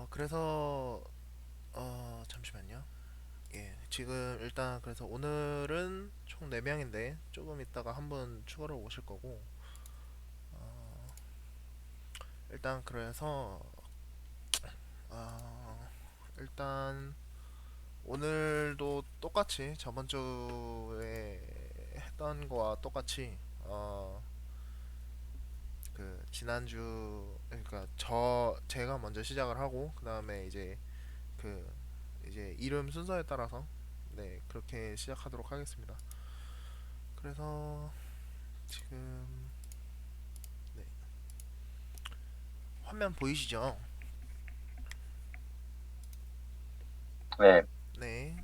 그래서 잠시만요. 예, 지금 일단 그래서 오늘은 총 4명인데 조금 있다가 한 분 추가로 오실 거고 일단 그래서 어, 일단 오늘도 똑같이 저번 주에 했던 거와 똑같이 그 지난주 그러니까 제가 먼저 시작을 하고 그다음에 그 이제 이름 순서에 따라서 네 그렇게 시작하도록 하겠습니다. 그래서 지금 네, 화면 보이시죠? 네, 네.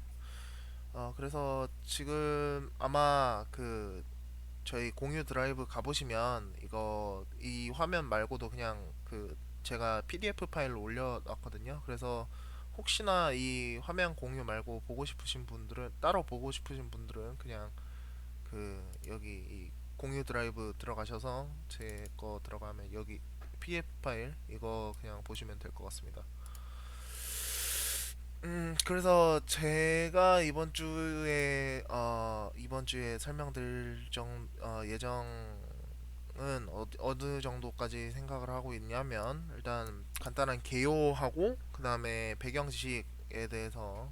그래서 지금 아마 그 저희 공유 드라이브 가보시면 이 화면 말고도 그냥 그 제가 PDF 파일로 올려놨거든요. 그래서 혹시나 이 화면 공유 말고 보고 싶으신 분들은 따로 보고 싶으신 분들은 그냥 그 여기 이 공유 드라이브 들어가셔서 제 거 들어가면 여기 PDF 파일 이거 그냥 보시면 될 것 같습니다. 그래서 제가 이번 주에 설명드릴 예정은 어느 정도까지 생각을 하고 있냐면 일단 간단한 개요하고 그 다음에 배경 지식에 대해서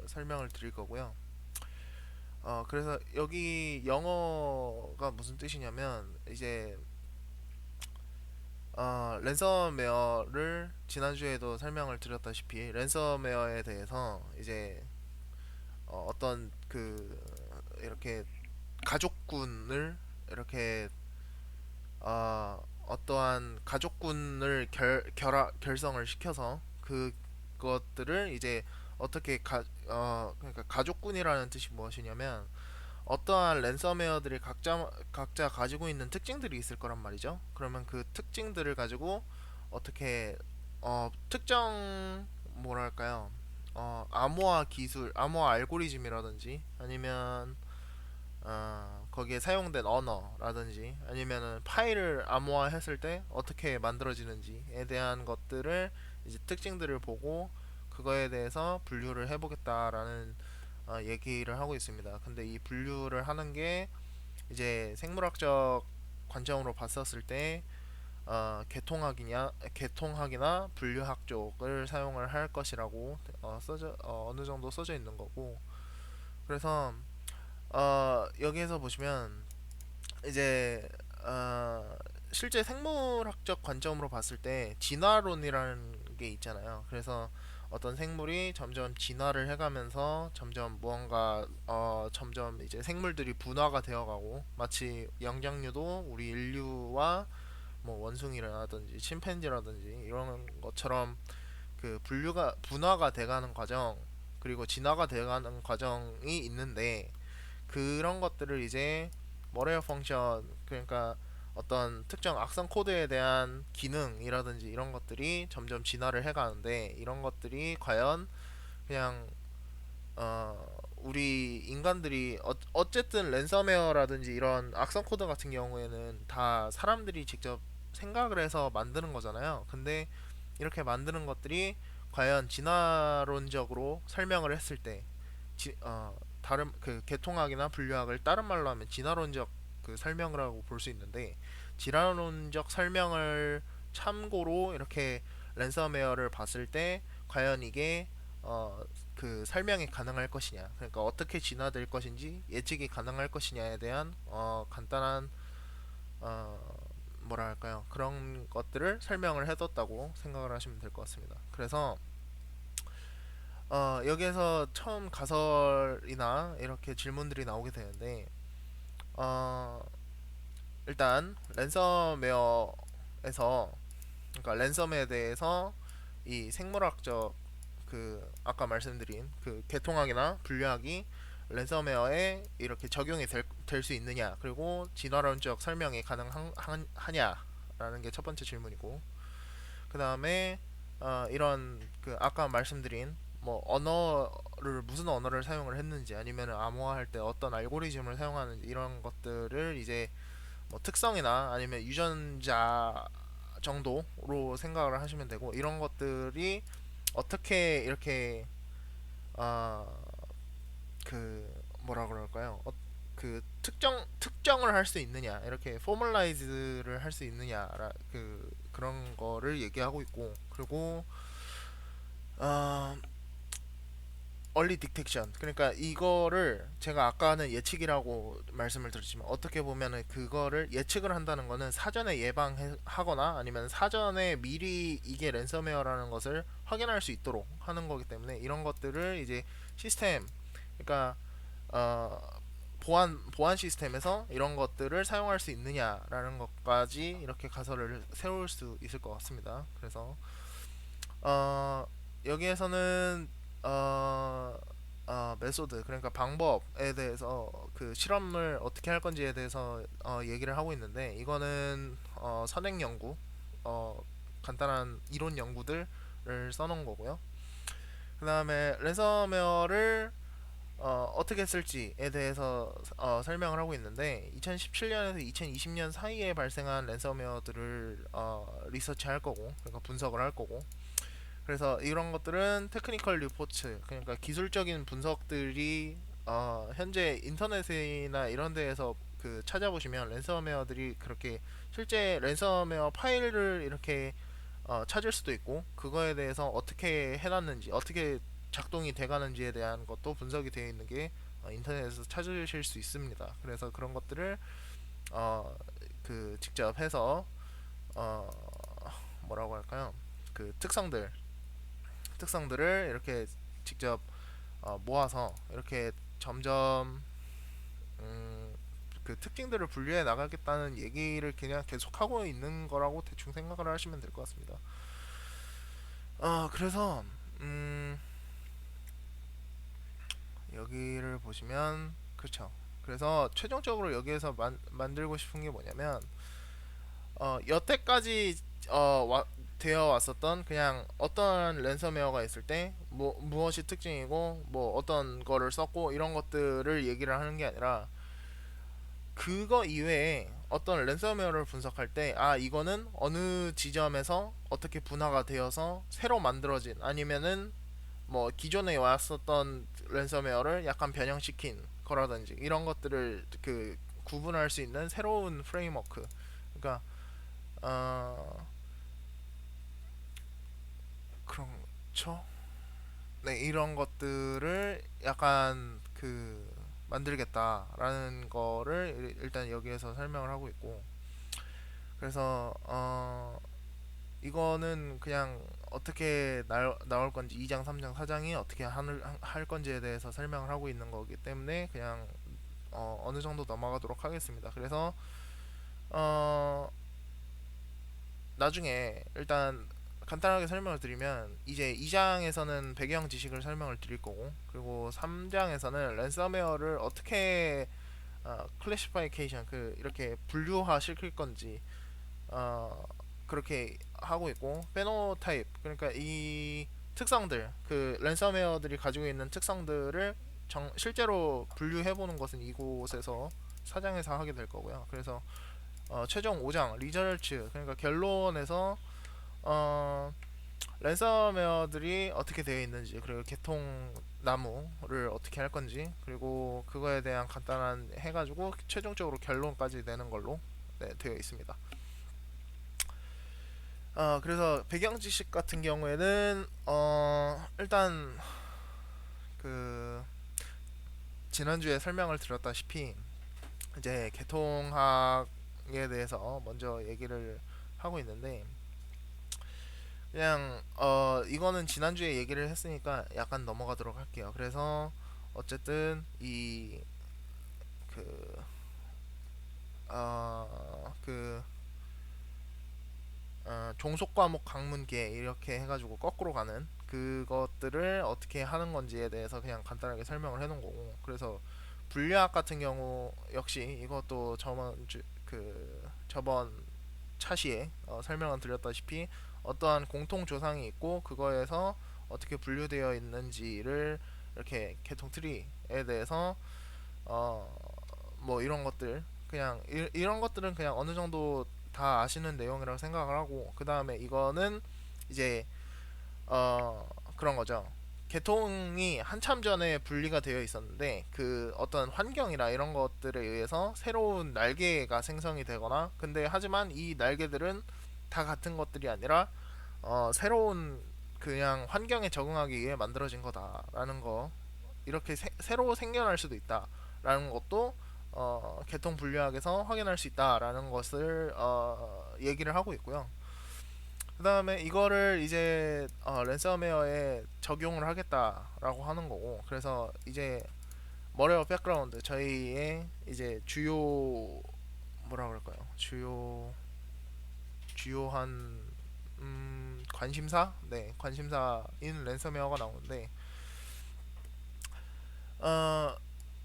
설명을 드릴 거고요. 그래서 여기 영어가 무슨 뜻이냐면 이제 랜섬웨어를 지난주에도 설명을 드렸다시피 랜섬웨어에 대해서 이제 어떤 그 이렇게 가족군을 이렇게 어떠한 가족군을 결성을 시켜서 그것들을 이제 어떻게 그러니까 가족군이라는 뜻이 무엇이냐면 어떠한 랜섬웨어들이 각자 가지고 있는 특징들이 있을 거란 말이죠. 그러면 그 특징들을 가지고 어떻게 특정 뭐랄까요? 암호화 알고리즘이라든지 아니면 거기에 사용된 언어라든지 아니면은 파일을 암호화했을 때 어떻게 만들어지는지에 대한 것들을 이제 특징들을 보고 그거에 대해서 분류를 해보겠다라는 얘기를 하고 있습니다. 근데 이 분류를 하는 게 이제 생물학적 관점으로 봤었을 때 개통학이나 분류학 쪽을 사용을 할 것이라고 어느 정도 써져 있는 거고 그래서 여기에서 보시면 이제 실제 생물학적 관점으로 봤을 때 진화론이라는 게 있잖아요. 그래서 어떤 생물이 점점 진화를 해가면서 점점 점점 이제 생물들이 분화가 되어가고 마치 영장류도 우리 인류와 뭐 원숭이라든지 침팬지라든지 이런 것처럼 그 분화가 돼가는 과정 그리고 진화가 돼가는 과정이 있는데 그런 것들을 이제 머레어 펑션 그러니까 어떤 특정 악성 코드에 대한 기능이라든지 이런 것들이 점점 진화를 해가는데 이런 것들이 과연 그냥 우리 인간들이 어쨌든 랜섬웨어라든지 이런 악성 코드 같은 경우에는 다 사람들이 직접 생각을 해서 만드는 거잖아요. 근데 이렇게 만드는 것들이 과연 진화론적으로 설명을 했을 때 다른 그 개통학이나 분류학을 다른 말로 하면 진화론적 그 설명을 하고 볼 수 있는데 진화론적 설명을 참고로 이렇게 랜섬웨어를 봤을 때 과연 이게 그 설명이 가능할 것이냐 그러니까 어떻게 진화될 것인지 예측이 가능할 것이냐에 대한 간단한 어, 뭐랄까요 그런 것들을 설명을 해뒀다고 생각을 하시면 될 것 같습니다. 그래서 여기에서 처음 가설이나 이렇게 질문들이 나오게 되는데 어, 일단 랜섬웨어에서 그러니까 랜섬에 대해서 이 생물학적 그 아까 말씀드린 그 개통학이나 분류학이 랜섬웨어에 이렇게 적용이 될 수 있느냐 그리고 진화론적 설명이 가능하냐라는 게 첫 번째 질문이고 그 다음에 이런 그 아까 말씀드린 뭐 언어를 무슨 언어를 사용을 했는지 아니면 암호화할 때 어떤 알고리즘을 사용하는지 이런 것들을 이제 뭐 특성이나 아니면 유전자적 정도로 생각을 하시면 되고, 이런 것들이 어떻게 이렇게 어, 그 뭐라 그럴까요? 그 특정을 할 수 있느냐, 이렇게 포멀라이즈를 할 수 있느냐, 그런 거를 얘기하고 있고, 그리고 어, 얼리 딕텍션, 그러니까 이거를 제가 아까는 예측이라고 말씀을 드렸지만, 어떻게 보면은 그거를 예측을 한다는 거는 사전에 예방하거나 아니면 사전에 미리 이게 랜섬웨어라는 것을 확인할 수 있도록 하는 거기 때문에, 이런 것들을 이제 시스템, 그러니까 어, 보안 시스템에서 이런 것들을 사용할 수 있느냐라는 것까지 이렇게 가설을 세울 수 있을 것 같습니다. 그래서 어, 여기에서는 어, 메소드, 그러니까 방법에 대해서, 그 실험을 어떻게 할 건지에 대해서 얘기를 하고 있는데, 이거는 선행 연구, 어, 간단한 이론 연구들을 써놓은 거고요. 그 다음에 랜섬웨어를 어떻게 쓸지에 대해서 설명을 하고 있는데, 2017년에서 2020년 사이에 발생한 랜섬웨어들을 리서치할 거고, 그러니까 분석을 할 거고, 그래서 이런 것들은 테크니컬 리포트, 그러니까 기술적인 분석들이 현재 인터넷이나 이런 데에서 그 찾아보시면 랜섬웨어들이 그렇게 실제 랜섬웨어 파일을 이렇게 찾을 수도 있고, 그거에 대해서 어떻게 해놨는지, 어떻게 작동이 돼가는지에 대한 것도 분석이 되어 있는 게 인터넷에서 찾으실 수 있습니다. 그래서 그런 것들을 어, 직접 해서 어, 뭐라고 할까요? 그 특성들을 이렇게 직접 모아서 이렇게 점점 음, 그 특징들을 분류해 나가겠다는 얘기를 그냥 계속하고 있는 거라고 대충 생각을 하시면 될 것 같습니다. 그래서 음, 여기를 보시면, 그렇죠. 그래서 최종적으로 여기에서 만들고 싶은 게 뭐냐면, 여태까지 되어 왔었던, 그냥 어떤 랜섬웨어가 있을 때 무엇이 특징이고 뭐 어떤 거를 썼고 이런 것들을 얘기를 하는 게 아니라, 그거 이외에 어떤 랜섬웨어를 분석할 때, 이거는 어느 지점에서 어떻게 분화가 되어서 새로 만들어진, 아니면은 뭐 기존에 왔었던 랜섬웨어를 약간 변형시킨 거라든지, 이런 것들을 구분할 수 있는 새로운 프레임워크, 그러니까 어 그렇죠. 네, 이런 것들을 약간 만들겠다라는 거를 일단 여기에서 설명을 하고 있고, 그래서 이거는 그냥 어떻게 나올 건지, 2장, 3장, 4장이 어떻게 할 건지에 대해서 설명을 하고 있는 거기 때문에 그냥 어느 정도 넘어가도록 하겠습니다. 그래서 어, 나중에 일단 간단하게 설명을 드리면, 이제 2장에서는 배경 지식을 설명을 드릴 거고, 그리고 3장에서는 랜섬웨어를 어떻게 클래시파이케이션, 이렇게 분류화 시킬 건지 그렇게 하고 있고, 페노타입, 그러니까 이 특성들, 그 랜섬웨어들이 가지고 있는 특성들을 실제로 분류해 보는 것은 이곳에서 4장에서 하게 될 거고요. 그래서 최종 5장 리저치, 그러니까 결론에서 어, 랜섬웨어들이 어떻게 되어 있는지, 그리고 개통 나무를 어떻게 할 건지, 그리고 그거에 대한 간단한 해가지고 최종적으로 결론까지 내는 걸로 되어 있습니다. 그래서 배경 지식 같은 경우에는 일단 그 지난주에 설명을 드렸다시피, 이제 개통학에 대해서 먼저 얘기를 하고 있는데, 그냥 이거는 지난주에 얘기를 했으니까 약간 넘어가도록 할게요. 그래서 어쨌든 이 그 어, 그 종속 과목 강문계 이렇게 해가지고 거꾸로 가는 그것들을 어떻게 하는 건지에 대해서 그냥 간단하게 설명을 해놓은 거고, 그래서 분류학 같은 경우 역시 이것도 저번 차시에 설명을 드렸다시피, 어떠한 공통 조상이 있고 그거에서 어떻게 분류되어 있는지를 이렇게 개통 트리에 대해서 뭐 이런 것들, 그냥 이런 것들은 그냥 어느 정도 다 아시는 내용이라고 생각을 하고, 그 다음에 이거는 이제 그런 거죠. 개통이 한참 전에 분리가 되어 있었는데 그 어떤 환경이나 이런 것들에 의해서 새로운 날개가 생성이 되거나, 근데 하지만 이 날개들은 다 같은 것들이 아니라 새로운 그냥 환경에 적응하기 위해 만들어진 거다라는 거, 이렇게 새로 생겨날 수도 있다라는 것도 개통 분류학에서 확인할 수 있다라는 것을 얘기를 하고 있고요. 그 다음에 이거를 이제 랜섬웨어에 적용을 하겠다라고 하는 거고, 그래서 이제 머레어 백그라운드, 저희의 이제 주요, 뭐라 그럴까요, 주요한 관심사, 네, 관심사인 랜섬웨어가 나오는데, 어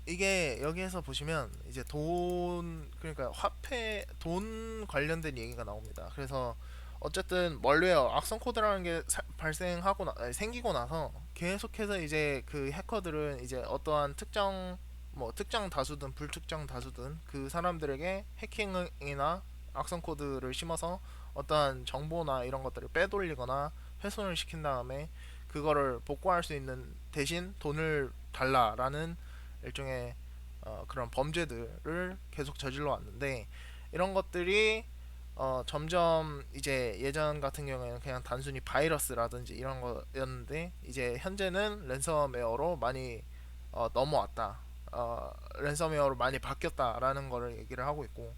이게 여기에서 보시면 이제 돈, 그러니까 화폐, 돈 관련된 얘기가 나옵니다. 그래서 어쨌든 멀웨어, 악성 코드라는 게 발생하고 생기고 나서 계속해서 이제 그 해커들은 이제 어떠한 특정, 뭐 특정 다수든 불특정 다수든 그 사람들에게 해킹이나 악성 코드를 심어서 어떠한 정보나 이런 것들을 빼돌리거나 훼손을 시킨 다음에 그거를 복구할 수 있는 대신 돈을 달라라는 일종의 그런 범죄들을 계속 저질러 왔는데, 이런 것들이 점점 이제 예전 같은 경우에는 그냥 단순히 바이러스라든지 이런 거였는데 이제 현재는 랜섬웨어로 많이 넘어왔다, 랜섬웨어로 많이 바뀌었다라는 거를 얘기를 하고 있고,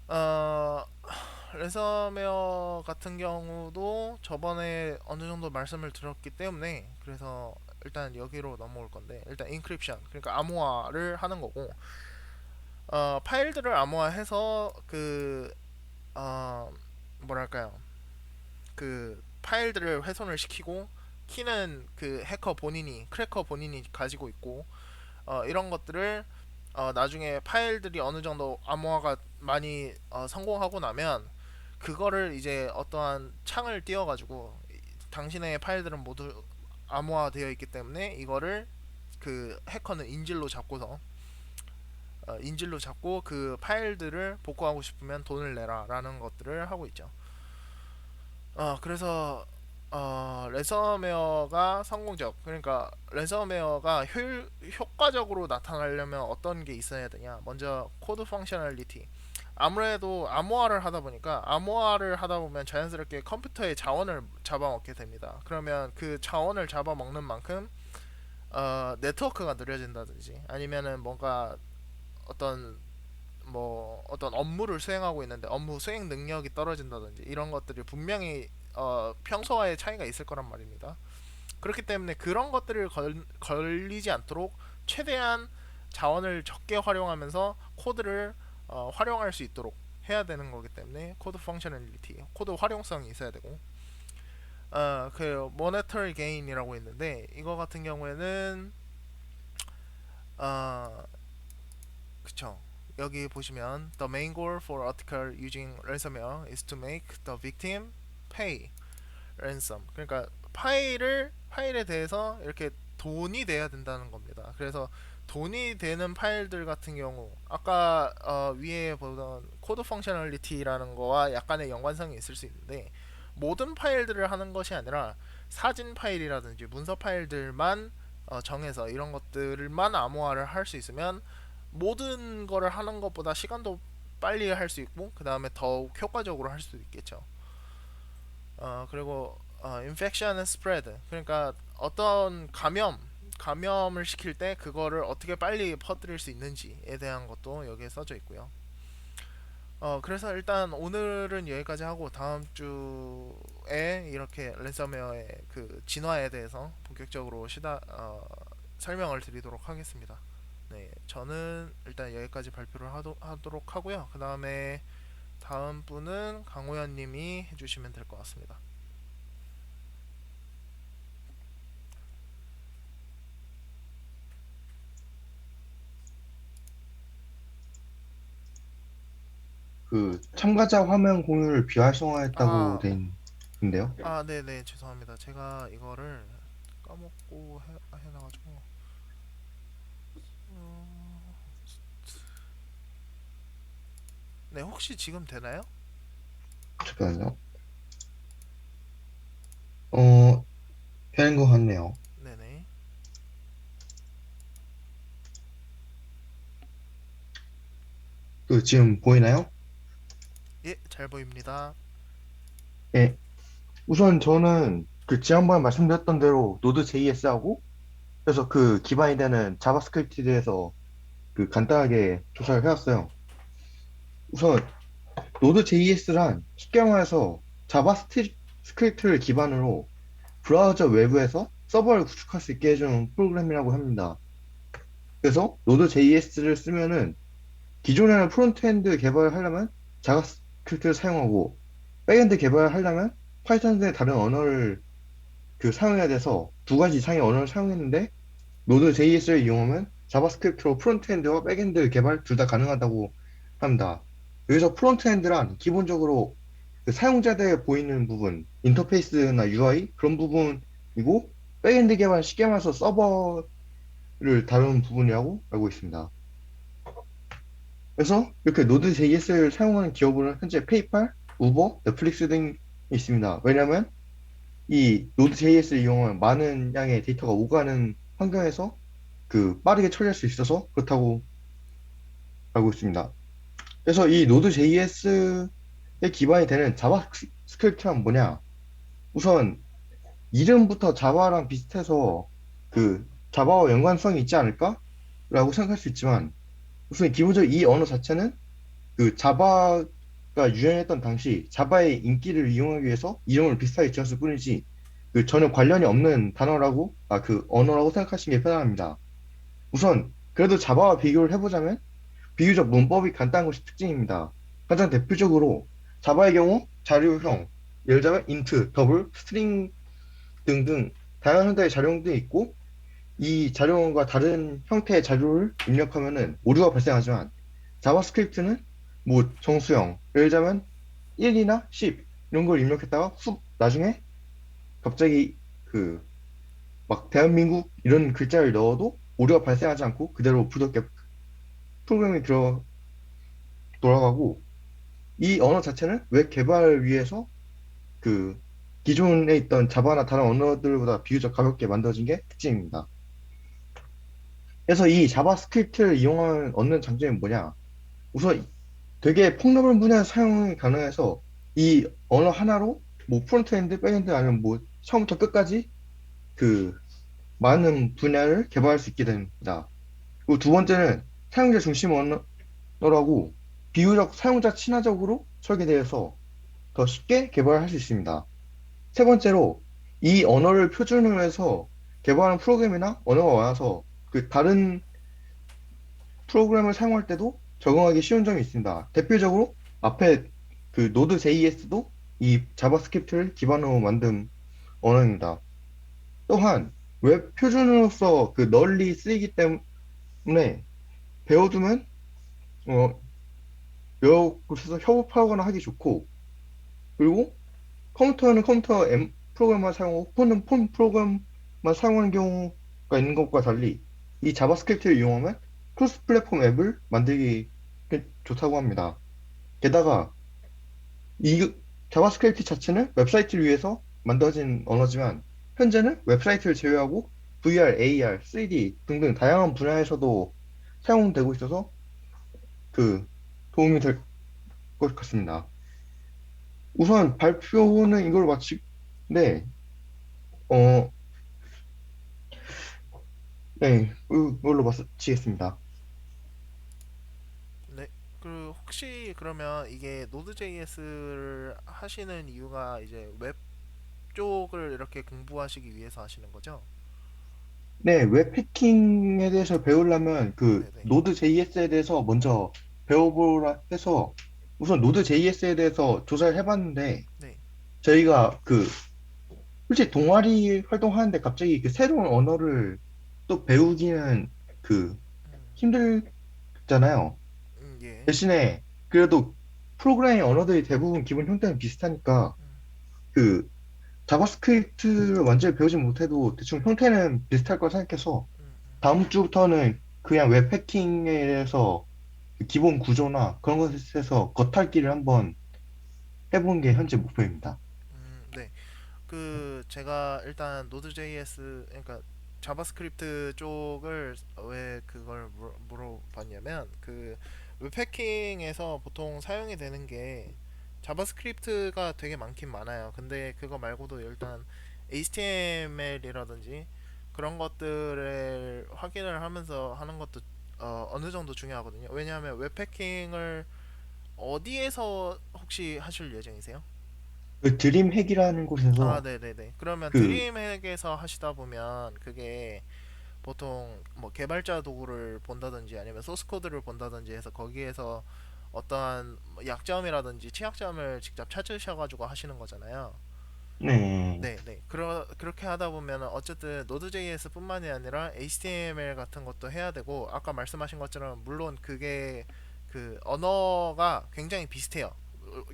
어, 랜섬웨어 같은 경우도 저번에 어느 정도 말씀을 드렸기 때문에 그래서 일단 여기로 넘어올 건데, 일단 인크립션, 그러니까 암호화를 하는 거고, 파일들을 암호화해서 어, 뭐랄까요, 그 파일들을 훼손을 시키고, 키는 그 해커 본인이, 크래커 본인이 가지고 있고, 이런 것들을 나중에 파일들이 어느 정도 암호화가 많이 성공하고 나면 그거를 이제 어떠한 창을 띄워가지고 당신의 파일들은 모두 암호화되어 있기 때문에 이거를 그 해커는 인질로 잡고 그 파일들을 복구하고 싶으면 돈을 내라라는 것들을 하고 있죠. 그래서 랜섬웨어가 성공적, 그러니까 랜섬웨어가 효과적으로 나타나려면 어떤 게 있어야 되냐? 먼저 코드 펑셔널리티. 아무래도 암호화를 하다 보면 자연스럽게 컴퓨터의 자원을 잡아먹게 됩니다. 그러면 그 자원을 잡아먹는 만큼 네트워크가 느려진다든지, 아니면은 뭔가 어떤 어떤 업무를 수행하고 있는데 업무 수행 능력이 떨어진다든지, 이런 것들이 분명히 평소와의 차이가 있을 거란 말입니다. 그렇기 때문에 그런 것들을 걸리지 않도록 최대한 자원을 적게 활용하면서 코드를 활용할 수 있도록 해야 되는 거기 때문에 코드 펑셔널리티, 코드 활용성이 있어야 되고, 그 모네터리 게인이라고 있는데, 이거 같은 경우에는 어, 그쵸, 여기 보시면 the main goal for article using ransomware is to make the victim pay ransom. 그러니까 파일에 대해서 이렇게 돈이 돼야 된다는 겁니다. 그래서 돈이 되는 파일들 같은 경우, 아까 위에 보던 코드 펑셔널리티라는 거와 약간의 연관성이 있을 수 있는데, 모든 파일들을 하는 것이 아니라 사진 파일이라든지 문서 파일들만 정해서 이런 것들만 암호화를 할 수 있으면 모든 거를 하는 것보다 시간도 빨리 할 수 있고, 그 다음에 더욱 효과적으로 할 수도 있겠죠. 그리고 infection and spread, 그러니까 어떤 감염을 시킬 때 그거를 어떻게 빨리 퍼뜨릴 수 있는지에 대한 것도 여기에 써져 있고요. 그래서 일단 오늘은 여기까지 하고 다음 주에 이렇게 랜섬웨어의 그 진화에 대해서 본격적으로 설명을 드리도록 하겠습니다. 네, 저는 일단 여기까지 발표를 하도록 하고요. 그 다음에 다음 분은 강호연님이 해주시면 될 것 같습니다. 그 참가자 화면 공유를 비활성화했다고 아, 된 인데요. 네네, 죄송합니다. 제가 이거를 까먹고 해놔가지고. 어, 네, 혹시 지금 되나요? 잠깐만요. 어, 되는 것 같네요. 네네. 그, 지금 보이나요? 예, 잘 보입니다. 예. 우선 저는 그 지난번에 말씀드렸던 대로 노드 JS하고 그래서 그 기반이 되는 자바스크립트에 대해서 그 간단하게 조사를 해왔어요. 우선 노드 JS란 쉽게 말해서 자바스크립트를 기반으로 브라우저 외부에서 서버를 구축할 수 있게 해주는 프로그램이라고 합니다. 그래서 노드 JS를 쓰면은 기존에는 프론트엔드 개발을 하려면 자바스크립트를 사용하고 백엔드 개발을 하려면 파이썬 등 다른 언어를 그 사용해야 돼서 두 가지 이상의 언어를 사용했는데 노드 JS를 이용하면 자바스크립트로 프론트엔드와 백엔드 개발 둘 다 가능하다고 합니다. 여기서 프론트엔드란 기본적으로 그 사용자들에 보이는 부분, 인터페이스나 UI 그런 부분이고 백엔드 개발 쉽게 말해서 서버를 다루는 부분이라고 알고 있습니다. 그래서 이렇게 노드 JS를 사용하는 기업은 현재 페이팔, 우버, 넷플릭스 등이 있습니다. 왜냐하면 이 노드 JS를 이용하면 많은 양의 데이터가 오가는 환경에서 그 빠르게 처리할 수 있어서 그렇다고 알고 있습니다. 그래서 이 노드 JS의 기반이 되는 자바스크립트란 뭐냐? 우선 이름부터 자바랑 비슷해서 그 자바와 연관성이 있지 않을까? 라고 생각할 수 있지만 우선 기본적으로 이 언어 자체는 그 자바가 유행했던 당시 자바의 인기를 이용하기 위해서 이름을 비슷하게 지었을 뿐이지 그 전혀 관련이 없는 단어라고 그 언어라고 생각하시는 게 편합니다. 우선 그래도 자바와 비교를 해보자면 비교적 문법이 간단한 것이 특징입니다. 가장 대표적으로 자바의 경우 자료형, 예를 들자면 int, 더블, 스트링 등등 다양한 형태의 자료형들이 있고 이 자료형과 다른 형태의 자료를 입력하면은 오류가 발생하지만 자바스크립트는 뭐 정수형, 예를 들자면 1이나 10 이런 걸 입력했다가 나중에 갑자기 그 막 대한민국 이런 글자를 넣어도 오류가 발생하지 않고 그대로 부드럽게 프로그램이 돌아가고 이 언어 자체는 웹 개발을 위해서 그 기존에 있던 자바나 다른 언어들보다 비교적 가볍게 만들어진 게 특징입니다. 그래서 이 자바스크립트를 이용하면 얻는 장점이 뭐냐? 우선 되게 폭넓은 분야에서 사용이 가능해서 이 언어 하나로 뭐 프론트엔드, 백엔드 아니면 뭐 처음부터 끝까지 그 많은 분야를 개발할 수 있게 됩니다. 그리고 두 번째는 사용자 중심 언어라고 비교적 사용자 친화적으로 설계되어서 더 쉽게 개발할 수 있습니다. 세 번째로 이 언어를 표준으로 해서 개발하는 프로그램이나 언어가 많아서 그 다른 프로그램을 사용할 때도 적응하기 쉬운 점이 있습니다. 대표적으로 앞에 그 노드 JS도 이 자바스크립트를 기반으로 만든 언어입니다. 또한 웹 표준으로서 그 널리 쓰이기 때문에 배워두면 어, 여러 곳에서 협업하거나 하기 좋고 그리고 컴퓨터는 컴퓨터 프로그램만 사용하고 폰은 폰 프로그램만 사용하는 경우가 있는 것과 달리 이 자바스크립트를 이용하면 크로스 플랫폼 앱을 만들기 좋다고 합니다. 게다가 이 자바스크립트 자체는 웹사이트를 위해서 만들어진 언어지만 현재는 웹사이트를 제외하고 VR, AR, 3D 등등 다양한 분야에서도 사용되고 있어서 그 도움이 될 것 같습니다. 우선 발표는 이걸 마치는데 어, 네, 이걸로 마치겠습니다. 네. 그 혹시 그러면 이게 Node.js를 하시는 이유가 이제 웹 쪽을 이렇게 공부하시기 위해서 하시는 거죠? 네, 웹 해킹에 대해서 배우려면 그 네네. 노드 JS에 대해서 먼저 배워보라 해서 우선 노드 JS에 대해서 조사를 해봤는데 네. 저희가 그 솔직히 동아리 활동하는데 갑자기 그 새로운 언어를 또 배우기는 그 힘들잖아요. 예. 대신에 그래도 프로그래밍 언어들이 대부분 기본 형태는 비슷하니까 그 자바스크립트를 완전히 배우지 못해도 대충 형태는 비슷할 거라 생각해서 음, 다음 주부터는 그냥 웹 해킹에 대해서 기본 구조나 그런 것에서 겉핥기를 한번 해보는 게 현재 목표입니다. 네. 그 제가 일단 노드.js 그러니까 자바스크립트 쪽을 왜 그걸 물어봤냐면 그 웹패킹에서 보통 사용이 되는 게 자바스크립트가 되게 많긴 많아요. 근데 그거 말고도 일단 HTML이라든지 그런 것들을 확인을 하면서 하는 것도 어느 정도 중요하거든요. 왜냐하면 웹패킹을 어디에서 혹시 하실 예정이세요? 그 드림핵이라는 아, 곳에서 네네네. 그러면 그, 드림핵에서 하시다 보면 그게 보통 뭐 개발자 도구를 본다든지 아니면 소스 코드를 본다든지 해서 거기에서 어떠한 뭐 약점이라든지 취약점을 직접 찾으셔가지고 하시는 거잖아요. 네, 네네. 그렇게 하다 보면 어쨌든 Node.js뿐만이 아니라 HTML 같은 것도 해야 되고 아까 말씀하신 것처럼 물론 그게 그 언어가 굉장히 비슷해요.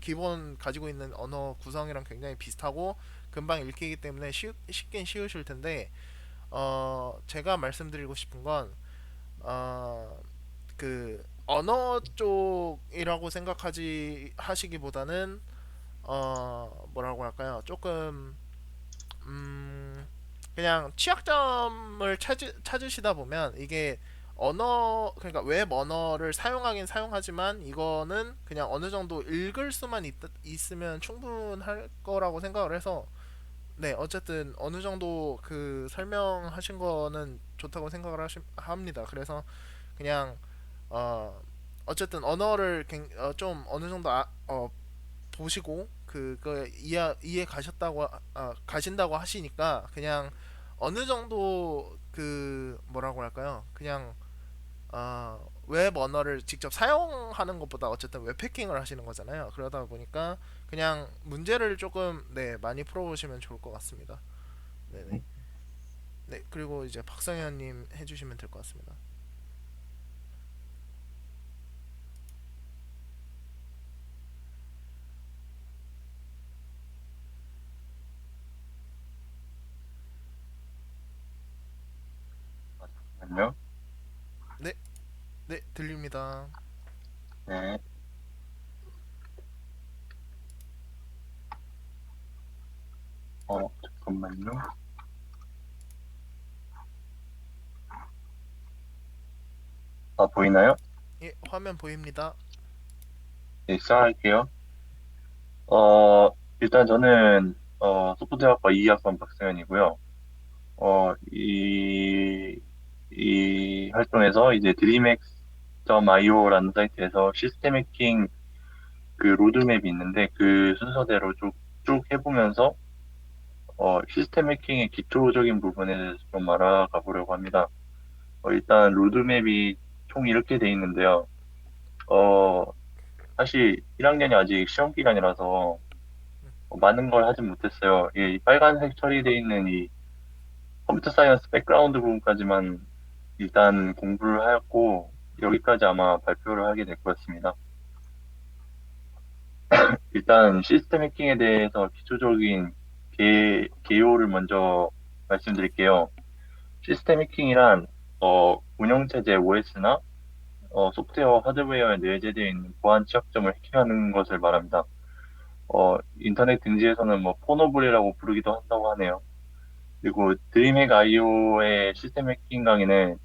기본 가지고 있는 언어 구성이랑 굉장히 비슷하고 금방 읽히기 때문에 쉽긴 쉬우실 텐데 제가 말씀드리고 싶은 건 그 언어 쪽이라고 생각하지 하시기보다는 뭐라고 할까요? 조금 그냥 취약점을 찾으시다 보면 이게 언어 그러니까 웹 언어를 사용하긴 사용하지만 이거는 그냥 어느 정도 읽을 수만 있으면 충분할 거라고 생각을 해서 네 어쨌든 어느 정도 그 설명하신 거는 좋다고 생각을 합니다. 그래서 그냥 어 어쨌든 언어를 좀 어느 정도 보시고 그거 이해 가셨다고 가신다고 하시니까 그냥 어느 정도 그 뭐라고 할까요? 그냥 웹 언어를 직접 사용하는 것보다 어쨌든 웹 해킹을 하시는 거잖아요. 그러다 보니까 그냥 문제를 조금 네 많이 풀어보시면 좋을 것 같습니다. 네네. 네 그리고 이제 박성현님 해주시면 될 것 같습니다. 잠깐만요. 네, 네 들립니다. 네. 잠깐만요. 보이나요? 예, 화면 보입니다. 네, 시작할게요. 어, 일단 저는, 소프트웨어학과 2학번 박승현이고요. 이 활동에서 이제 dreamx.io라는 사이트에서 시스템 해킹 그 로드맵이 있는데 그 순서대로 쭉 해보면서, 시스템 해킹의 기초적인 부분에 대해서 좀 알아가 보려고 합니다. 일단 로드맵이 총 이렇게 돼 있는데요. 어, 사실 1학년이 아직 시험 기간이라서 많은 걸 하진 못했어요. 이 빨간색 처리되어 있는 이 컴퓨터 사이언스 백그라운드 부분까지만 일단 공부를 하였고, 여기까지 아마 발표를 하게 될 것 같습니다. 일단 시스템 해킹에 대해서 기초적인 개요를 먼저 말씀드릴게요. 시스템 해킹이란 운영체제 OS나 소프트웨어, 하드웨어에 내재되어 있는 보안 취약점을 해킹하는 것을 말합니다. 인터넷 등지에서는 뭐 포노블이라고 부르기도 한다고 하네요. 그리고 드림핵 IO의 시스템 해킹 강의는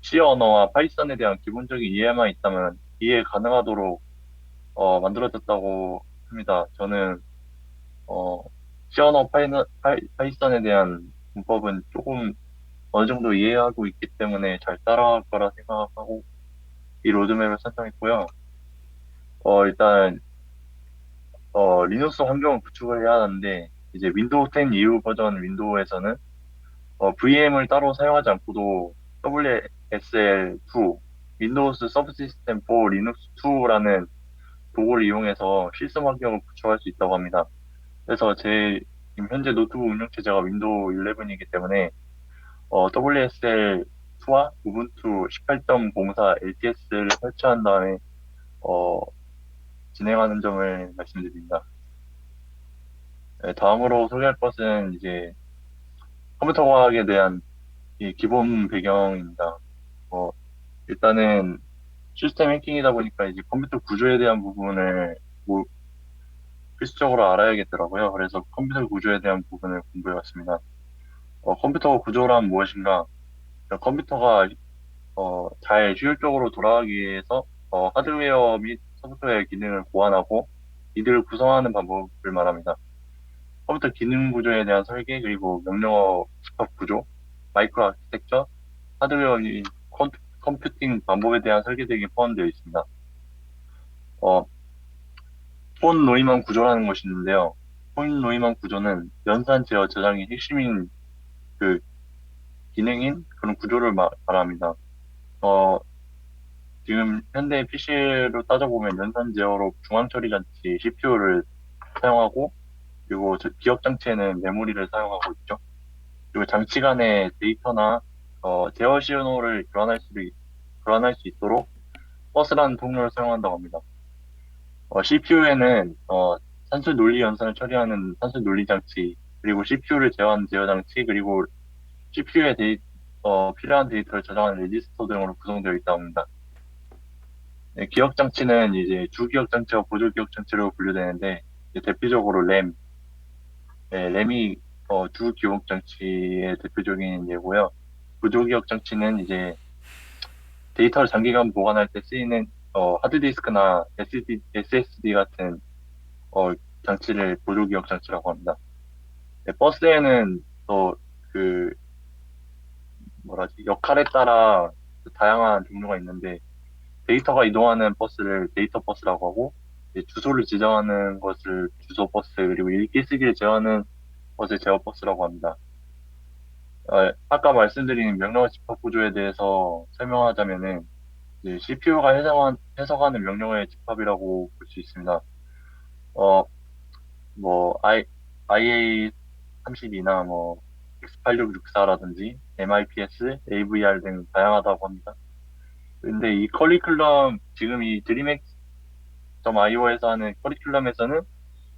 C 언어와 파이썬에 대한 기본적인 이해만 있다면 이해 가능하도록 만들어졌다고 합니다. 저는 어, C 언어 파이썬에 대한 문법은 조금 어느 정도 이해하고 있기 때문에 잘 따라갈 거라 생각하고 이 로드맵을 선정했고요. 일단 리눅스 환경을 구축을 해야 하는데 이제 윈도우 10 이후 버전 윈도우에서는 VM을 따로 사용하지 않고도 WSL2, 윈도우스 서브시스템 4 리눅스 2라는 도구를 이용해서 실습 환경을 구축할 수 있다고 합니다. 그래서 제 지금 현재 노트북 운영체제가 윈도우 11이기 때문에 WSL2와 우분투 18.04 LTS를 설치한 다음에 어, 진행하는 점을 말씀드립니다. 네, 다음으로 소개할 것은 이제 컴퓨터 과학에 대한 이 기본 배경입니다. 어, 일단은 시스템 해킹이다 보니까 이제 컴퓨터 구조에 대한 부분을 뭐 필수적으로 알아야겠더라고요. 그래서 컴퓨터 구조에 대한 부분을 공부해봤습니다. 컴퓨터 구조란 무엇인가? 컴퓨터가 잘 효율적으로 돌아가기 위해서 하드웨어 및 소프트웨어 기능을 보완하고 이들을 구성하는 방법을 말합니다. 컴퓨터 기능 구조에 대한 설계, 그리고 명령어 집합 구조, 마이크로 아키텍처, 하드웨어 및 컴퓨팅 방법에 대한 설계 등이 포함되어 있습니다. 어, 폰 노이만 구조라는 것이 있는데요. 폰 노이만 구조는 연산 제어 저장이 핵심인 그 기능인 그런 구조를 말합니다. 어, 지금 현대 PC로 따져보면 연산 제어로 중앙 처리 장치 CPU를 사용하고, 그리고 기억 장치에는 메모리를 사용하고 있죠. 그리고 장치 간의 데이터나 제어 신호를 교환할 수 있도록 버스라는 통로를 사용한다고 합니다. CPU에는 산술 논리 연산을 처리하는 산술 논리 장치, 그리고 CPU를 제어하는 제어 장치, 그리고 CPU에 필요한 데이터를 저장하는 레지스터 등으로 구성되어 있다고 합니다. 네, 기억 장치는 이제 주기억 장치와 보조 기억 장치로 분류되는데, 이제 대표적으로 램이 주 기억 장치의 대표적인 예고요. 보조 기억 장치는 이제 데이터를 장기간 보관할 때 쓰이는 하드디스크나 SSD 같은 어, 장치를 보조 기억 장치라고 합니다. 네, 버스에는 또 그 뭐라지 역할에 따라 그 다양한 종류가 있는데, 데이터가 이동하는 버스를 데이터 버스라고 하고, 이제 주소를 지정하는 것을 주소 버스, 그리고 읽기 쓰기를 제어하는 것을 제어 버스라고 합니다. 아까 말씀드린 명령어 집합 구조에 대해서 설명하자면은, CPU가 해석하는 명령어의 집합이라고 볼 수 있습니다. 어, 뭐, IA 32나 뭐, X8664라든지, MIPS, AVR 등 다양하다고 합니다. 근데 이 커리큘럼, 지금 이 DreamX.io에서 하는 커리큘럼에서는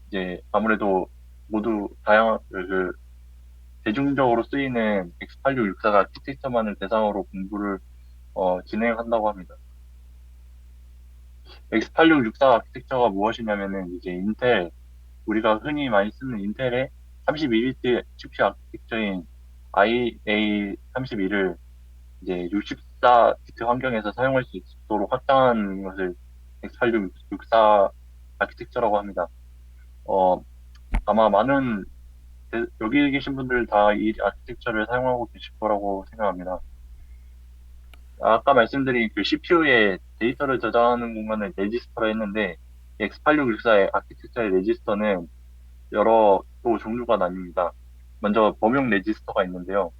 이제 아무래도 모두 대중적으로 쓰이는 X8664 아키텍처만을 대상으로 공부를 진행한다고 합니다. X8664 아키텍처가 무엇이냐면은 이제 우리가 흔히 많이 쓰는 인텔의 32비트 CPU 아키텍처인 IA32를 이제 64비트 환경에서 사용할 수 있도록 확장한 것을 X8664 아키텍처라고 합니다. 어, 아마 여기 계신 분들 다 이 아키텍처를 사용하고 계실 거라고 생각합니다. 아까 말씀드린 그 CPU에 데이터를 저장하는 공간을 레지스터라 했는데, X8664의 아키텍처의 레지스터는 여러 또 종류가 나뉩니다. 먼저 범용 레지스터가 있는데요.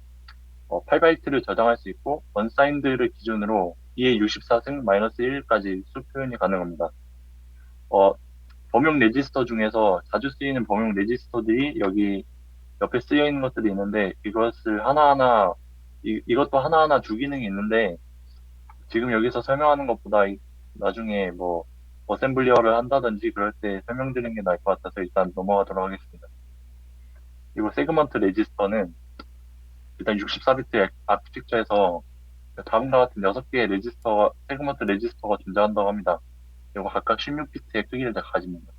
8바이트를 저장할 수 있고, 언사인드를 기준으로 2의 64승 마이너스 1까지 수 표현이 가능합니다. 어, 범용 레지스터 중에서 자주 쓰이는 범용 레지스터들이 여기 옆에 쓰여 있는 것들이 있는데, 이것도 하나하나 주 기능이 있는데, 지금 여기서 설명하는 것보다 나중에 뭐 어셈블리어를 한다든지 그럴 때 설명드리는 게 나을 것 같아서 일단 넘어가도록 하겠습니다. 그리고 세그먼트 레지스터는 일단 64비트 아키텍처에서 다음과 같은 6개의 세그먼트 레지스터가 존재한다고 합니다. 그리고 각각 16비트의 크기를 다 가집니다.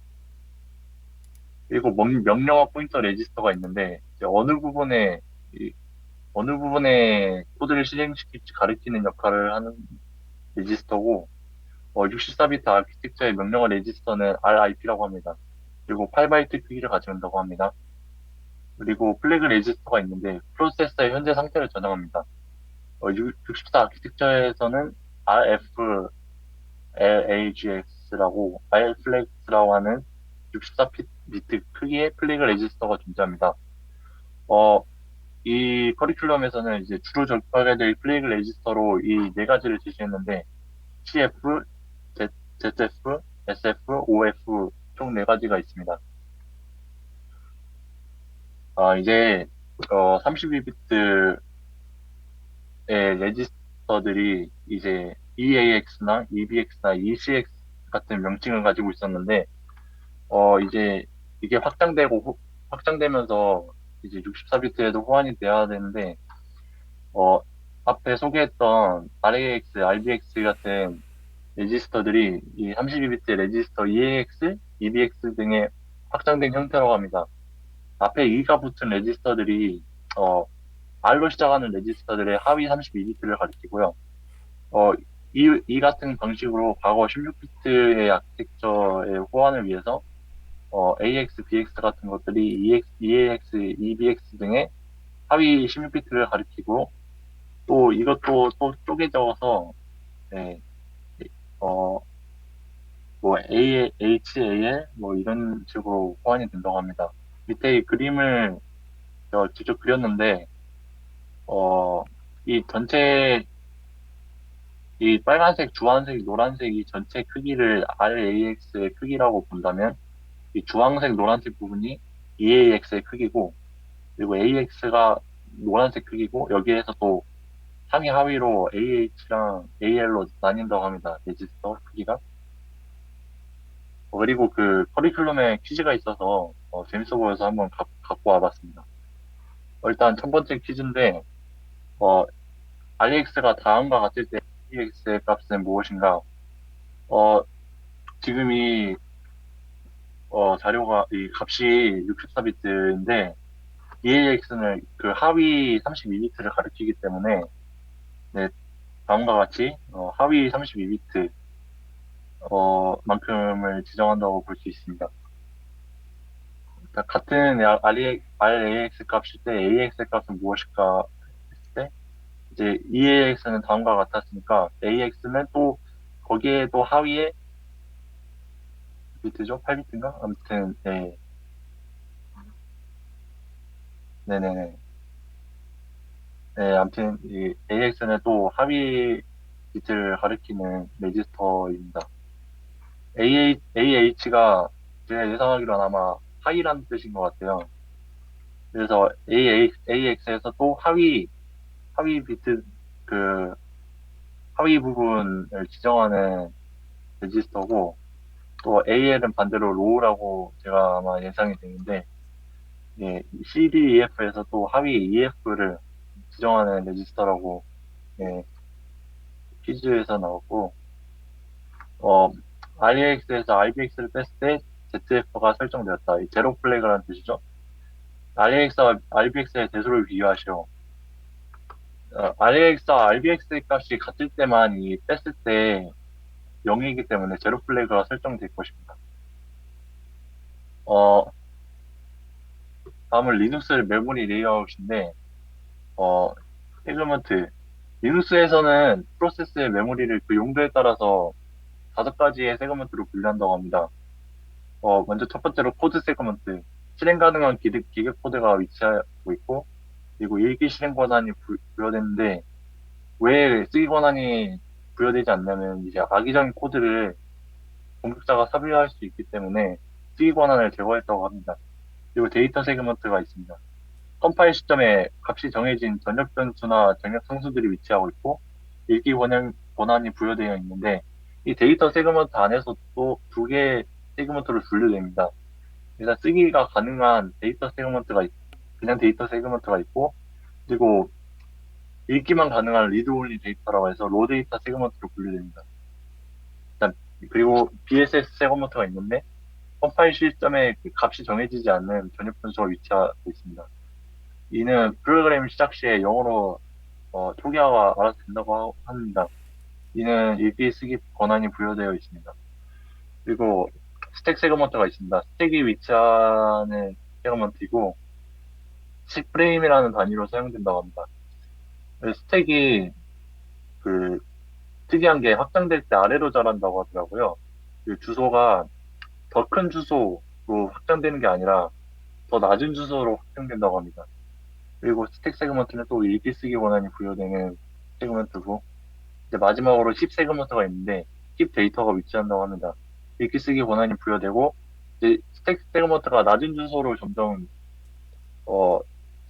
그리고 명령어 포인터 레지스터가 있는데, 이제 어느 부분에 코드를 실행시킬지 가리키는 역할을 하는 레지스터고, 64비트 아키텍처의 명령어 레지스터는 RIP라고 합니다. 그리고 8바이트 크기를 가진다고 합니다. 그리고 플래그 레지스터가 있는데 프로세서의 현재 상태를 저장합니다. 64 아키텍처에서는 RFLAGX라고 하는 64비트 크기의 플래그 레지스터가 존재합니다. 이 커리큘럼에서는 이제 주로 접하게 될 플래그 레지스터로 이 네 가지를 제시했는데, CF, ZF, SF, OF 총 네 가지가 있습니다. 이제 32비트의 레지스터들이 이제 EAX나 EBX나 ECX 같은 명칭을 가지고 있었는데, 이제 이게 확장되면서 이제 64비트에도 호환이 돼야 되는데, 어, 앞에 소개했던 RAX, RBX 같은 레지스터들이 이 32비트 레지스터 EAX, EBX 등의 확장된 형태라고 합니다. 앞에 2가 붙은 레지스터들이 R로 시작하는 레지스터들의 하위 32비트를 가리키고요. 어, 이 같은 방식으로 과거 16비트의 아키텍처의 호환을 위해서 AX, BX 같은 것들이 EAX, EBX 등의 하위 16비트를 가리키고 또 이것도 또 쪼개져서 네, 어, 뭐 HAL 뭐 이런 식으로 호환이 된다고 합니다. 밑에 이 그림을 제가 직접 그렸는데 이 전체 이 빨간색, 주황색, 노란색 이 전체 크기를 RAX의 크기라고 본다면 이 주황색, 노란색 부분이 EAX의 크기고 그리고 AX가 노란색 크기고 여기에서 또 상위 하위로 AH랑 AL로 나뉜다고 합니다. 레지스터 크기가. 그리고 그 커리큘럼에 퀴즈가 있어서 재밌어 보여서 한번 갖고 와봤습니다. 일단 첫 번째 퀴즈인데 어, RX가 다음과 같을 때 AX의 값은 무엇인가? 어, 지금 자료가 이 값이 64비트인데 EAX는 그 하위 32비트를 가리키기 때문에 네, 다음과 같이 하위 32비트 만큼을 지정한다고 볼 수 있습니다. 그러니까 같은 RAX 값일 때 AX 값은 무엇일까 했을 때 이제 EAX는 다음과 같았으니까 AX는 또 거기에 또 하위에 비트죠? 8비트인가? 아무튼 네. 네네네. 네, 아무튼 이 AX는 또 하위 비트를 가리키는 레지스터입니다. AH가 제가 예상하기로는 아마 하위라는 뜻인 것 같아요. 그래서 AX에서 또 하위 비트, 그, 하위 부분을 지정하는 레지스터고, 또 AL은 반대로 로우라고 제가 아마 예상이 되는데, 예, CDEF에서 또 하위 EF를 지정하는 레지스터라고, 예, 퀴즈에서 나왔고, 어, RAX에서 RBX를 뺐을 때 ZF가 설정되었다. 이 제로 플래그라는 뜻이죠. RAX와 RBX의 대소를 비교하시오. RAX와 RBX 값이 같을 때만 이 뺐을 때 0이기 때문에 제로 플래그가 설정될 것입니다. 어, 다음은 리눅스 메모리 레이아웃인데, 어, 세그먼트. 리눅스에서는 프로세스의 메모리를 그 용도에 따라서 5가지의 세그먼트로 분류한다고 합니다. 먼저 첫 번째로 코드 세그먼트. 실행 가능한 기계 코드가 위치하고 있고, 그리고 읽기 실행 권한이 부여되는데, 왜 쓰기 권한이 부여되지 않냐면, 이제 악의적인 코드를 공격자가 삽입할 수 있기 때문에 쓰기 권한을 제거했다고 합니다. 그리고 데이터 세그먼트가 있습니다. 컴파일 시점에 값이 정해진 전역 변수나 전역 상수들이 위치하고 있고, 읽기 권한이 부여되어 있는데, 이 데이터 세그먼트 안에서 또 두 개의 세그먼트로 분류됩니다. 일단 쓰기가 가능한 데이터 세그먼트가 그냥 데이터 세그먼트가 있고, 그리고 읽기만 가능한 리드 온리 데이터라고 해서 로 데이터 세그먼트로 분류됩니다. 일단 그리고 BSS 세그먼트가 있는데 컴파일 시점에 그 값이 정해지지 않는 전역 변수가 위치하고 있습니다. 이는 프로그램 시작 시에 영어로 초기화가 알아서 된다고 합니다. 이는 읽기 쓰기 권한이 부여되어 있습니다. 그리고 스택 세그먼트가 있습니다. 스택이 위치하는 세그먼트이고 10프레임이라는 단위로 사용된다고 합니다. 스택이 그 특이한 게 확장될 때 아래로 자란다고 하더라고요. 그 주소가 더 큰 주소로 확장되는 게 아니라 더 낮은 주소로 확장된다고 합니다. 그리고 스택 세그먼트는 또 읽기 쓰기 권한이 부여되는 세그먼트고 이제 마지막으로 10 세그먼트가 있는데 10 데이터가 위치한다고 합니다. 읽기 쓰기 권한이 부여되고 이제 스택 세그먼트가 낮은 주소로 점점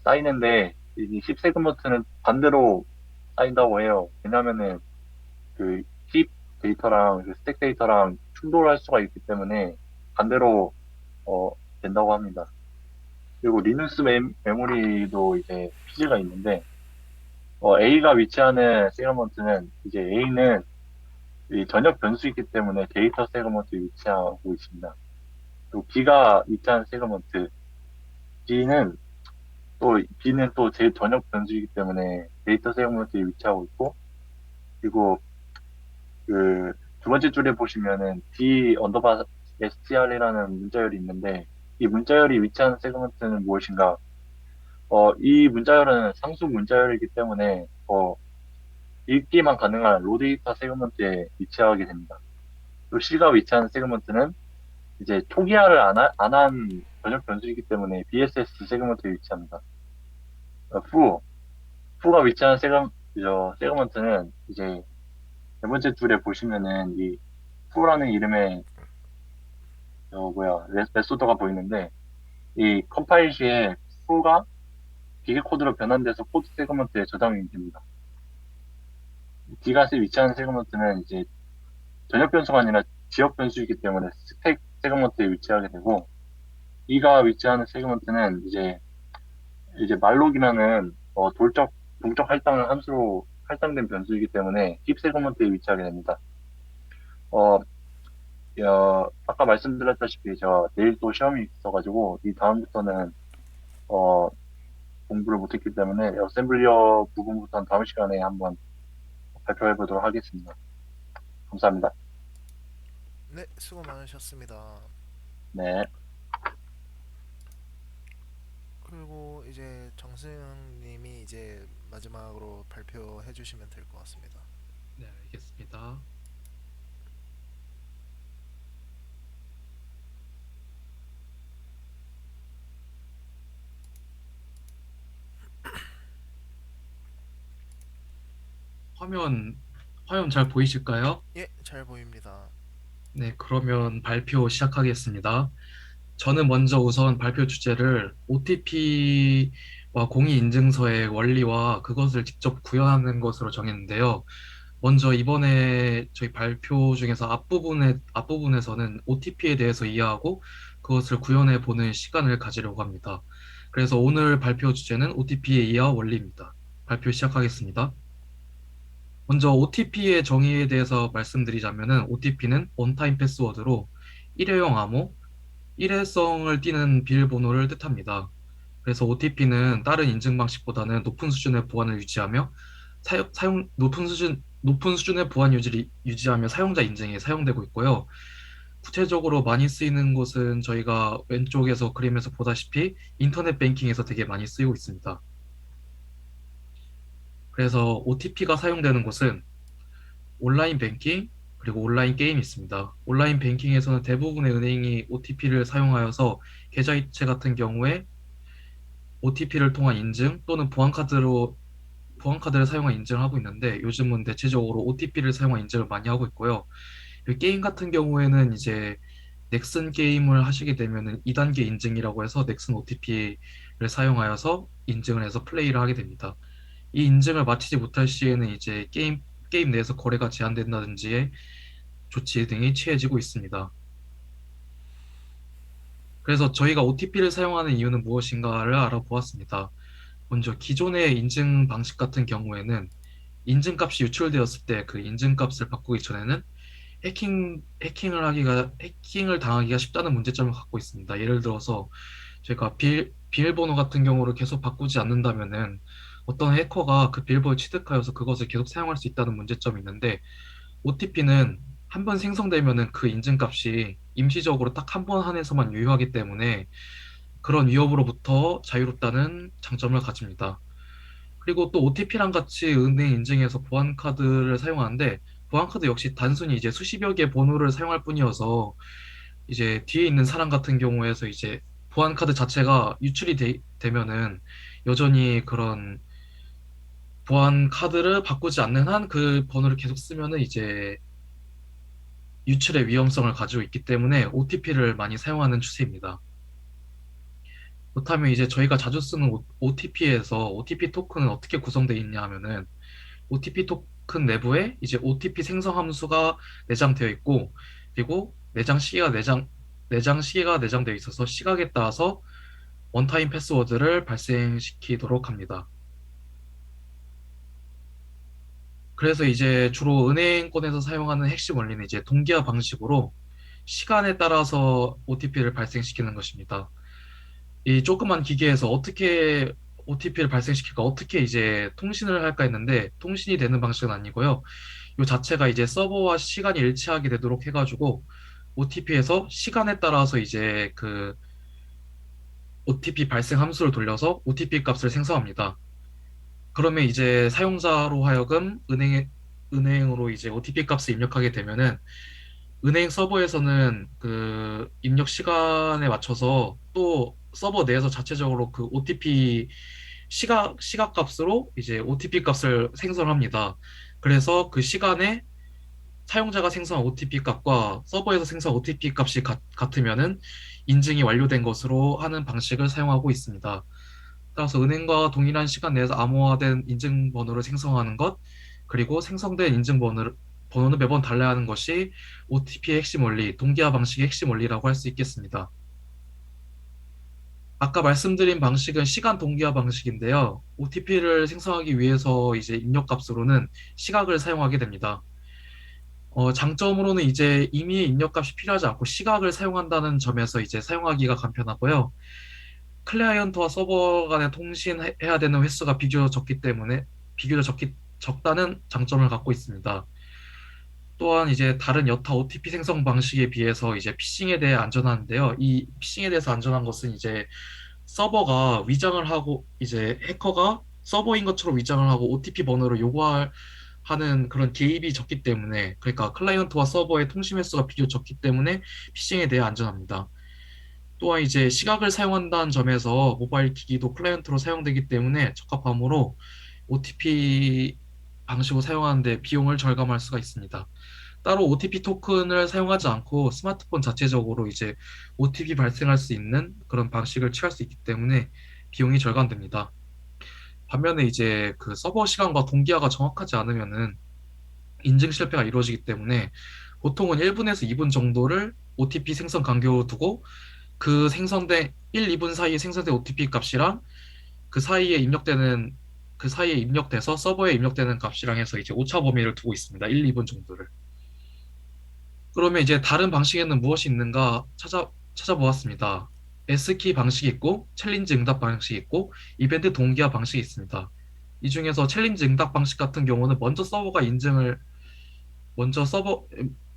쌓이는데 이 10 세그먼트는 반대로 쌓인다고 해요. 왜냐면은 그 힙 데이터랑 그 스택 데이터랑 충돌할 수가 있기 때문에 반대로 어, 된다고 합니다. 그리고 리눅스 메모리도 이제 퀴즈가 있는데 A가 위치하는 세그먼트는 이제 A는 이 전역 변수이기 때문에 데이터 세그먼트에 위치하고 있습니다. 또 B가 위치한 세그먼트, B는 B는 또 제 전역 변수이기 때문에 데이터 세그먼트에 위치하고 있고, 그리고 그 두 번째 줄에 보시면은 D 언더바 str이라는 문자열이 있는데, 이 문자열이 위치한 세그먼트는 무엇인가? 이 문자열은 상수 문자열이기 때문에 읽기만 가능한 로 데이터 세그먼트에 위치하게 됩니다. 또 C가 위치한 세그먼트는 이제 초기화를 안 한 전역 변수이기 때문에 BSS 세그먼트에 위치합니다. 푸가 위치한 세그먼트는 이제 네 번째 줄에 보시면은 이 푸라는 이름의 메소드가 보이는데, 이 컴파일 시에 푸가 기계 코드로 변환돼서 코드 세그먼트에 저장이 됩니다. D가 위치한 세그먼트는 이제 전역 변수가 아니라 지역 변수이기 때문에 스택 세그먼트에 위치하게 되고, E가 위치하는 세그먼트는 이제 말록이라는 동적 할당을 함수로 할당된 변수이기 때문에 힙 세그먼트에 위치하게 됩니다. 어, 아까 말씀드렸다시피 제가 내일 또 시험이 있어가지고 이 다음부터는 어, 공부를 못했기 때문에 어셈블리어 부분부터는 다음 시간에 한번 발표해 보도록 하겠습니다. 감사합니다. 네, 수고 많으셨습니다. 네. 그리고 이제 정승님이 이제 마지막으로 발표해 주시면 될 것 같습니다. 네, 알겠습니다. 화면, 화면 잘 보이실까요? 예, 잘 보입니다. 네, 그러면 발표 시작하겠습니다. 저는 먼저 우선 발표 주제를 OTP와 공인인증서의 원리와 그것을 직접 구현하는 것으로 정했는데요. 먼저 이번에 저희 발표 중에서 앞부분에서는 OTP에 대해서 이해하고 그것을 구현해 보는 시간을 가지려고 합니다. 그래서 오늘 발표 주제는 OTP의 이해와 원리입니다. 발표 시작하겠습니다. 먼저 OTP의 정의에 대해서 말씀드리자면은 OTP는 원타임 패스워드로 일회용 암호, 일회성을 띠는 비밀번호를 뜻합니다. 그래서 OTP는 다른 인증 방식보다는 높은 수준의 보안을 유지하며 높은 수준의 보안 유지를 유지하며 사용자 인증에 사용되고 있고요. 구체적으로 많이 쓰이는 곳은 저희가 왼쪽에서 그림에서 보다시피 인터넷 뱅킹에서 되게 많이 쓰이고 있습니다. 그래서 OTP가 사용되는 곳은 온라인 뱅킹, 그리고 온라인 게임이 있습니다. 온라인 뱅킹에서는 대부분의 은행이 OTP를 사용하여서 계좌이체 같은 경우에 OTP를 통한 인증 또는 보안카드를 사용한 인증을 하고 있는데 요즘은 대체적으로 OTP를 사용한 인증을 많이 하고 있고요. 그리고 게임 같은 경우에는 이제 넥슨 게임을 하시게 되면은 2단계 인증이라고 해서 넥슨 OTP를 사용하여서 인증을 해서 플레이를 하게 됩니다. 이 인증을 마치지 못할 시에는 이제 게임 내에서 거래가 제한된다든지 조치 등이 취해지고 있습니다. 그래서 저희가 OTP를 사용하는 이유는 무엇인가를 알아보았습니다. 먼저 기존의 인증 방식 같은 경우에는 인증값이 유출되었을 때 그 인증값을 바꾸기 전에는 해킹을 당하기가 쉽다는 문제점을 갖고 있습니다. 예를 들어서 제가 비밀번호 같은 경우를 계속 바꾸지 않는다면은 어떤 해커가 그 비밀번호를 취득하여서 그것을 계속 사용할 수 있다는 문제점이 있는데 OTP는 한 번 생성되면은 그 인증값이 임시적으로 딱 한 번 한해서만 유효하기 때문에 그런 위협으로부터 자유롭다는 장점을 가집니다. 그리고 또 OTP랑 같이 은행 인증에서 보안카드를 사용하는데 보안카드 역시 단순히 이제 수십여 개의 번호를 사용할 뿐이어서 이제 뒤에 있는 사람 같은 경우에서 이제 보안카드 자체가 되면은 여전히 그런 보안카드를 바꾸지 않는 한 그 번호를 계속 쓰면은 이제 유출의 위험성을 가지고 있기 때문에 OTP를 많이 사용하는 추세입니다. 그렇다면 이제 저희가 자주 쓰는 OTP에서 OTP 토큰은 어떻게 구성되어 있냐 하면은 OTP 토큰 내부에 이제 OTP 생성 함수가 내장되어 있고 그리고 내장 시계가 내장되어 있어서 시각에 따라서 원타임 패스워드를 발생시키도록 합니다. 그래서 이제 주로 은행권에서 사용하는 핵심 원리는 이제 동기화 방식으로 시간에 따라서 OTP를 발생시키는 것입니다. 이 조그만 기계에서 어떻게 OTP를 발생시킬까, 어떻게 이제 통신을 할까 했는데 통신이 되는 방식은 아니고요. 이 자체가 이제 서버와 시간이 일치하게 되도록 해가지고 OTP에서 시간에 따라서 이제 그 OTP 발생 함수를 돌려서 OTP 값을 생성합니다. 그러면 이제 사용자로 하여금 은행으로 이제 OTP 값을 입력하게 되면은 은행 서버에서는 그 입력 시간에 맞춰서 또 서버 내에서 자체적으로 그 OTP 시각 값으로 이제 OTP 값을 생성합니다. 그래서 그 시간에 사용자가 생성한 OTP 값과 서버에서 생성한 OTP 값이 같으면은 인증이 완료된 것으로 하는 방식을 사용하고 있습니다. 따라서 은행과 동일한 시간 내에서 암호화된 인증번호를 생성하는 것, 그리고 생성된 번호는 매번 달라야 하는 것이 OTP의 핵심 원리, 동기화 방식의 핵심 원리라고 할 수 있겠습니다. 아까 말씀드린 방식은 시간 동기화 방식인데요. OTP를 생성하기 위해서 이제 입력 값으로는 시각을 사용하게 됩니다. 장점으로는 이제 임의의 입력값이 필요하지 않고 시각을 사용한다는 점에서 이제 사용하기가 간편하고요. 클라이언트와 서버 간에 통신해야 되는 횟수가 적다는 장점을 갖고 있습니다. 또한 이제 다른 여타 OTP 생성 방식에 비해서 이제 피싱에 대해 안전한데요. 이 피싱에 대해서 안전한 것은 이제 서버가 위장을 하고 이제 해커가 서버인 것처럼 위장을 하고 OTP 번호를 하는 그런 개입이 적기 때문에, 그러니까 클라이언트와 서버의 통신 횟수가 비교적 적기 때문에 피싱에 대해 안전합니다. 또한 이제 시각을 사용한다는 점에서 모바일 기기도 클라이언트로 사용되기 때문에 적합함으로 OTP 방식으로 사용하는데 비용을 절감할 수가 있습니다. 따로 OTP 토큰을 사용하지 않고 스마트폰 자체적으로 이제 OTP 발생할 수 있는 그런 방식을 취할 수 있기 때문에 비용이 절감됩니다. 반면에 이제 그 서버 시간과 동기화가 정확하지 않으면은 인증 실패가 이루어지기 때문에 보통은 1분에서 2분 정도를 OTP 생성 간격으로 두고 그 생성된 1, 2분 사이에 생성된 OTP 값이랑 그 사이에 입력되는 그 사이에 입력돼서 서버에 입력되는 값이랑 해서 이제 오차 범위를 두고 있습니다. 1, 2분 정도를. 그러면 이제 다른 방식에는 무엇이 있는가 찾아보았습니다. S키 방식이 있고 챌린지 응답 방식이 있고 이벤트 동기화 방식이 있습니다. 이 중에서 챌린지 응답 방식 같은 경우는 먼저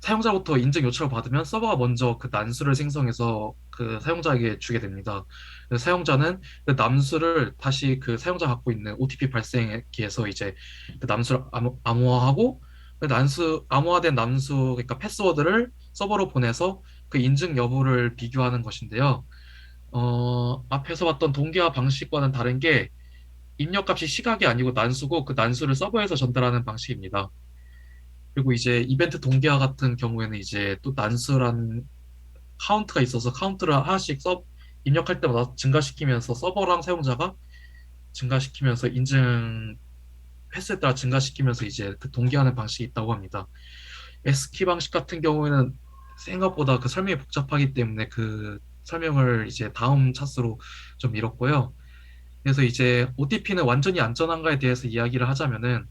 사용자부터 인증 요청을 받으면 서버가 먼저 그 난수를 생성해서 그 사용자에게 주게 됩니다. 그래서 사용자는 그 남수를 다시 그 사용자가 갖고 있는 OTP 발생기에서 이제 그 남수를 암호화하고 그 암호화된 남수, 그러니까 패스워드를 서버로 보내서 그 인증 여부를 비교하는 것인데요. 앞에서 봤던 동기화 방식과는 다른 게 입력값이 시각이 아니고 난수고 그 난수를 서버에서 전달하는 방식입니다. 그리고 이제 이벤트 동기화 같은 경우에는 이제 또 난수란 카운트가 있어서 카운트를 하나씩 입력할 때마다 증가시키면서 서버랑 사용자가 증가시키면서 인증 횟수에 따라 증가시키면서 이제 그 동기화하는 방식이 있다고 합니다. S키 방식 같은 경우에는 생각보다 그 설명이 복잡하기 때문에 그 설명을 이제 다음 차스로 좀 미뤘고요. 그래서 이제 OTP는 완전히 안전한가에 대해서 이야기를 하자면은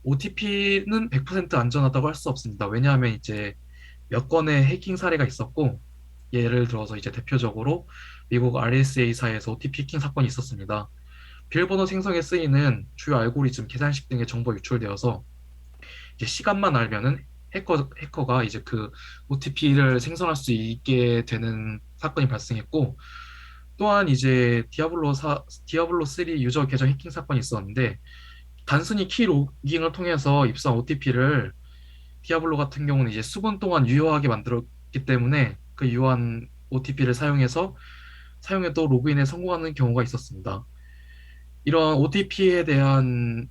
OTP는 100% 안전하다고 할 수 없습니다. 왜냐하면 이제 몇 건의 해킹 사례가 있었고, 예를 들어서 이제 대표적으로 미국 RSA사에서 OTP 해킹 사건이 있었습니다. 비밀번호 생성에 쓰이는 주요 알고리즘, 계산식 등의 정보 유출되어서 이제 시간만 알면은 해커가 이제 그 OTP를 생성할 수 있게 되는 사건이 발생했고, 또한 이제 디아블로 3 유저 계정 해킹 사건이 있었는데, 단순히 키 로깅을 통해서 입수한 OTP를 디아블로 같은 경우는 이제 수분 동안 유효하게 만들었기 때문에 그 유효한 OTP를 사용해도 로그인에 성공하는 경우가 있었습니다. 이런 OTP에 대한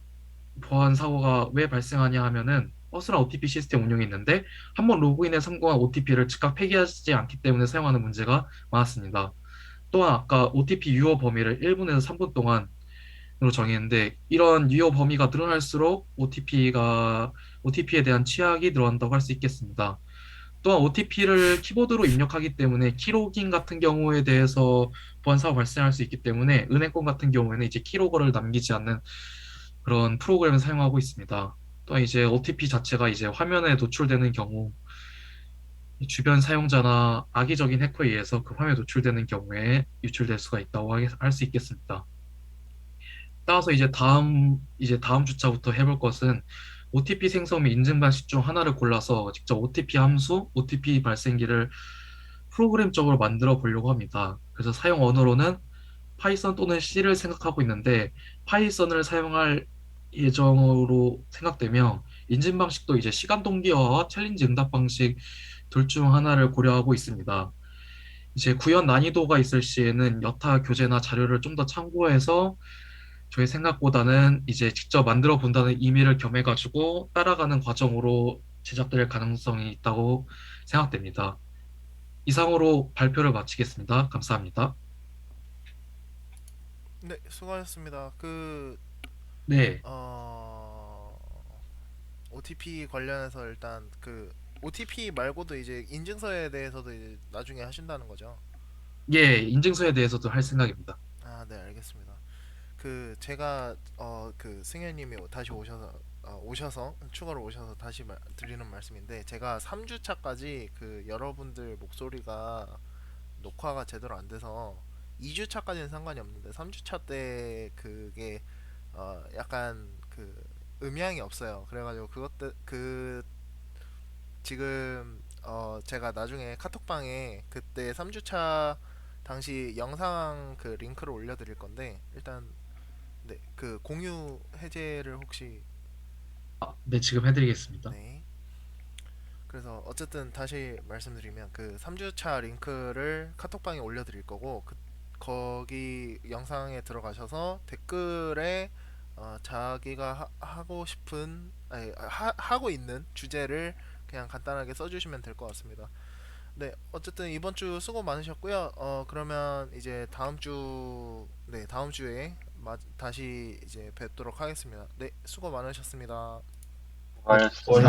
보안 사고가 왜 발생하냐 하면은 허술한 OTP 시스템 운영이 있는데 한번 로그인에 성공한 OTP를 즉각 폐기하지 않기 때문에 사용하는 문제가 많았습니다. 또한 아까 OTP 유효 범위를 1분에서 3분 동안으로 정했는데 이런 유효 범위가 늘어날수록 OTP에 대한 취약이 늘어난다고 할 수 있겠습니다. 또한 OTP를 키보드로 입력하기 때문에 키로깅 같은 경우에 대해서 보안사고 발생할 수 있기 때문에 은행권 같은 경우에는 이제 키로거를 남기지 않는 그런 프로그램을 사용하고 있습니다. 또 이제 OTP 자체가 이제 화면에 노출되는 경우 이 주변 사용자나 악의적인 해커에 의해서 그 화면에 노출되는 경우에 유출될 수가 있다고 할 수 있겠습니다. 따라서 이제 다음 주차부터 해볼 것은 OTP 생성 및 인증 방식 중 하나를 골라서 직접 OTP 함수, OTP 발생기를 프로그램적으로 만들어 보려고 합니다. 그래서 사용 언어로는 파이썬 또는 C를 생각하고 있는데 파이썬을 사용할 예정으로 생각되며 인증 방식도 이제 시간 동기화와 챌린지 응답 방식 둘 중 하나를 고려하고 있습니다. 이제 구현 난이도가 있을 시에는 여타 교재나 자료를 좀 더 참고해서 저희 생각보다는 이제 직접 만들어 본다는 의미를 겸해가지고 따라가는 과정으로 제작될 가능성이 있다고 생각됩니다. 이상으로 발표를 마치겠습니다. 감사합니다. 네, 수고하셨습니다. 네, 어, OTP 관련해서 일단 OTP 말고도 이제 인증서에 대해서도 이제 나중에 하신다는 거죠. 예, 인증서에 대해서도 할 생각입니다. 아, 네, 알겠습니다. 제가 승현님이 다시 오셔서 추가로 오셔서 다시 드리는 말씀인데, 제가 3주차까지 여러분들 목소리가 녹화가 제대로 안 돼서 2주차까지는 상관이 없는데 3주차 때 그게 약간 음향이 없어요. 그래가지고 지금 제가 나중에 카톡방에 그때 3주차 당시 영상 링크를 올려드릴 건데, 일단 네, 공유 해제를 혹시. 네, 지금 해드리겠습니다. 네. 그래서 어쨌든 다시 말씀드리면 3주차 링크를 카톡방에 올려드릴 거고, 거기 영상에 들어가셔서 댓글에 자기가 하고 싶은, 아니, 하고 있는 주제를 그냥 간단하게 써주시면 될 것 같습니다. 네, 어쨌든 이번 주 수고 많으셨고요. 그러면 이제 다음 주에 다시 이제 뵙도록 하겠습니다. 네, 수고 많으셨습니다. 아, 수고하셨습니다.